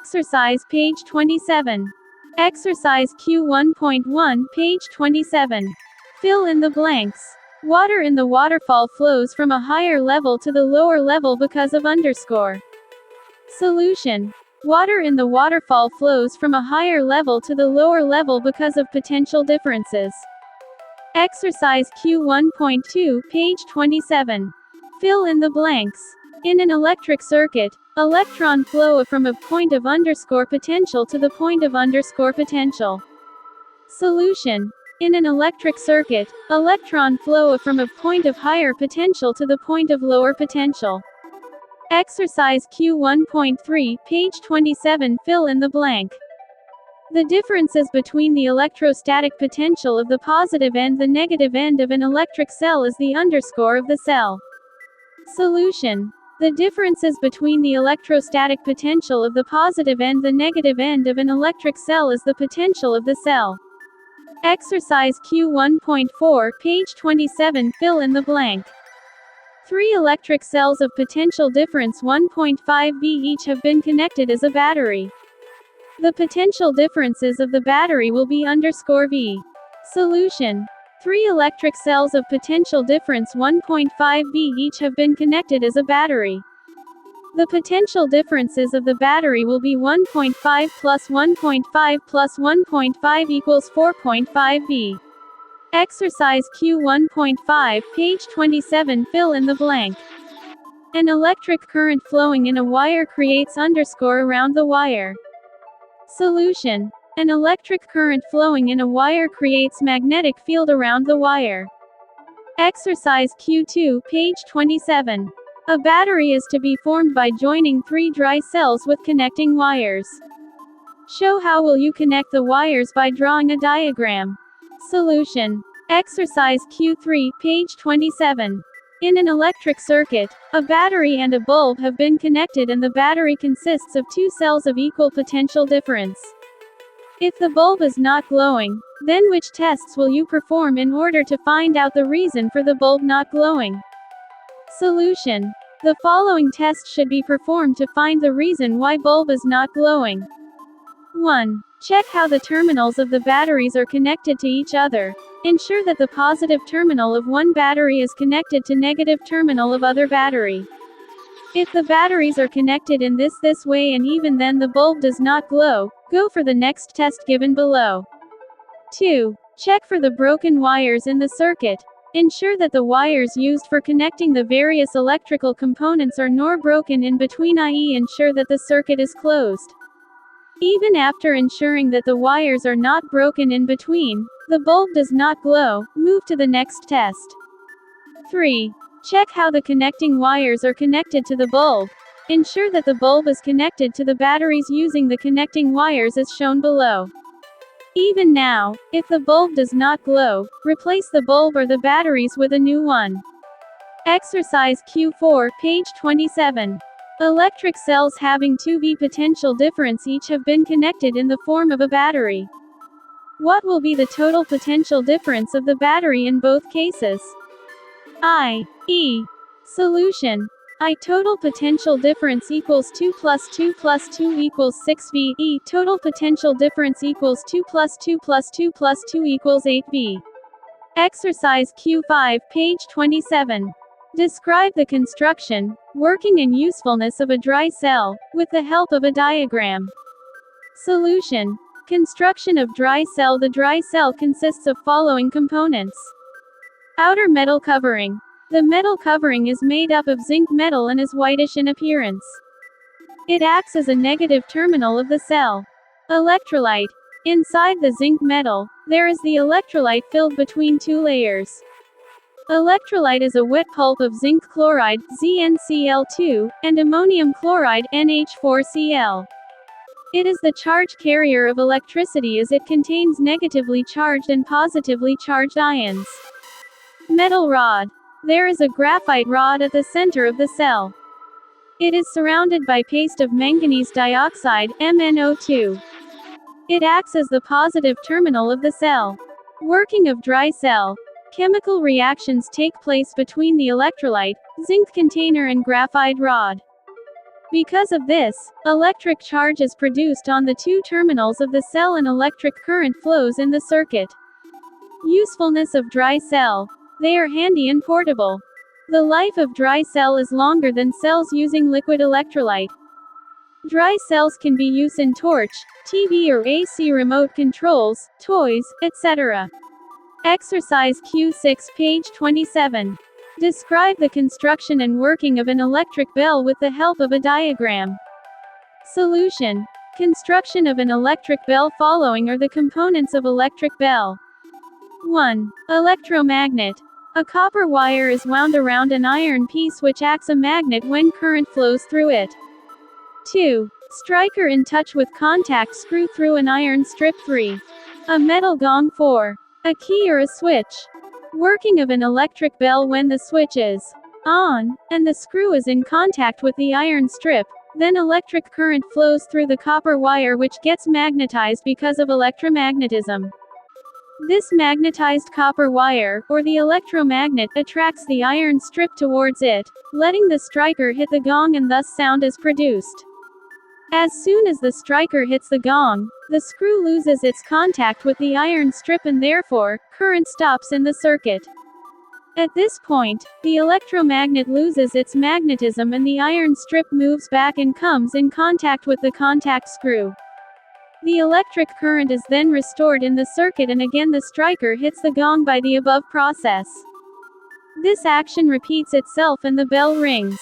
Exercise page 27. Exercise Q1.1, page 27. Fill in the blanks. Water in the waterfall flows from a higher level to the lower level because of underscore. Solution. Water in the waterfall flows from a higher level to the lower level because of potential differences. Exercise Q1.2, page 27. Fill in the blanks. In an electric circuit, electron flow from a point of underscore potential to the point of underscore potential. Solution. In an electric circuit, electron flow from a point of higher potential to the point of lower potential. Exercise Q1.3, page 27. Fill in the blank. The differences between the electrostatic potential of the positive and the negative end of an electric cell is the underscore of the cell. Solution. The differences between the electrostatic potential of the positive and the negative end of an electric cell is the potential of the cell. Exercise Q1.4, page 27. Fill in the blank. 3 electric cells of potential difference 1.5 V each have been connected as a battery. The potential differences of the battery will be underscore V. Solution. 3 electric cells of potential difference 1.5 V each have been connected as a battery. The potential differences of the battery will be 1.5 plus 1.5 plus 1.5 equals 4.5 V. Exercise Q1.5, page 27. Fill in the blank. An electric current flowing in a wire creates underscore around the wire. Solution. An electric current flowing in a wire creates magnetic field around the wire. Exercise Q2, page 27. A battery is to be formed by joining 3 dry cells with connecting wires. Show how will you connect the wires by drawing a diagram. Solution. Exercise Q3, page 27. In an electric circuit, a battery and a bulb have been connected and the battery consists of 2 cells of equal potential difference. If the bulb is not glowing, then which tests will you perform in order to find out the reason for the bulb not glowing? Solution. The following tests should be performed to find the reason why bulb is not glowing. 1. Check how the terminals of the batteries are connected to each other. Ensure that the positive terminal of one battery is connected to negative terminal of other battery. If the batteries are connected in this way and even then the bulb does not glow, go for the next test given below. 2. Check for the broken wires in the circuit. Ensure that the wires used for connecting the various electrical components are not broken in between, i.e. ensure that the circuit is closed. Even after ensuring that the wires are not broken in between, the bulb does not glow, move to the next test. 3. Check how the connecting wires are connected to the bulb. Ensure that the bulb is connected to the batteries using the connecting wires as shown below. Even now, if the bulb does not glow, replace the bulb or the batteries with a new one. Exercise Q4, page 27. Electric cells having 2V potential difference each have been connected in the form of a battery. What will be the total potential difference of the battery in both cases? I.e. Solution. I total potential difference equals 2 plus 2 plus 2 equals 6V. E total potential difference equals 2 plus 2 plus 2 plus 2 equals 8V. Exercise Q5, page 27. Describe the construction, working and usefulness of a dry cell, with the help of a diagram. Solution. Construction of dry cell. The dry cell consists of following components. Outer metal covering. The metal covering is made up of zinc metal and is whitish in appearance. It acts as a negative terminal of the cell. Electrolyte. Inside the zinc metal, there is the electrolyte filled between 2 layers. Electrolyte is a wet pulp of zinc chloride, ZnCl2, and ammonium chloride, NH4Cl. It is the charge carrier of electricity as it contains negatively charged and positively charged ions. Metal rod. There is a graphite rod at the center of the cell. It is surrounded by paste of manganese dioxide, MnO2. It acts as the positive terminal of the cell. Working of dry cell. Chemical reactions take place between the electrolyte, zinc container and graphite rod. Because of this, electric charge is produced on the two terminals of the cell and electric current flows in the circuit. Usefulness of dry cell. They are handy and portable. The life of dry cell is longer than cells using liquid electrolyte. Dry cells can be used in torch, TV or AC remote controls, toys, etc. Exercise Q6 page 27. Describe the construction and working of an electric bell with the help of a diagram. Solution. Construction of an electric bell. Following are the components of electric bell. 1. Electromagnet. A copper wire is wound around an iron piece which acts a magnet when current flows through it. 2. Striker in touch with contact screw through an iron strip. 3. A metal gong. 4. A key or a switch. Working of an electric bell. When the switch is on, and the screw is in contact with the iron strip, then electric current flows through the copper wire which gets magnetized because of electromagnetism. This magnetized copper wire, or the electromagnet, attracts the iron strip towards it, letting the striker hit the gong and thus sound is produced. As soon as the striker hits the gong, the screw loses its contact with the iron strip and therefore, current stops in the circuit. At this point, the electromagnet loses its magnetism and the iron strip moves back and comes in contact with the contact screw. The electric current is then restored in the circuit and again the striker hits the gong by the above process. This action repeats itself and the bell rings.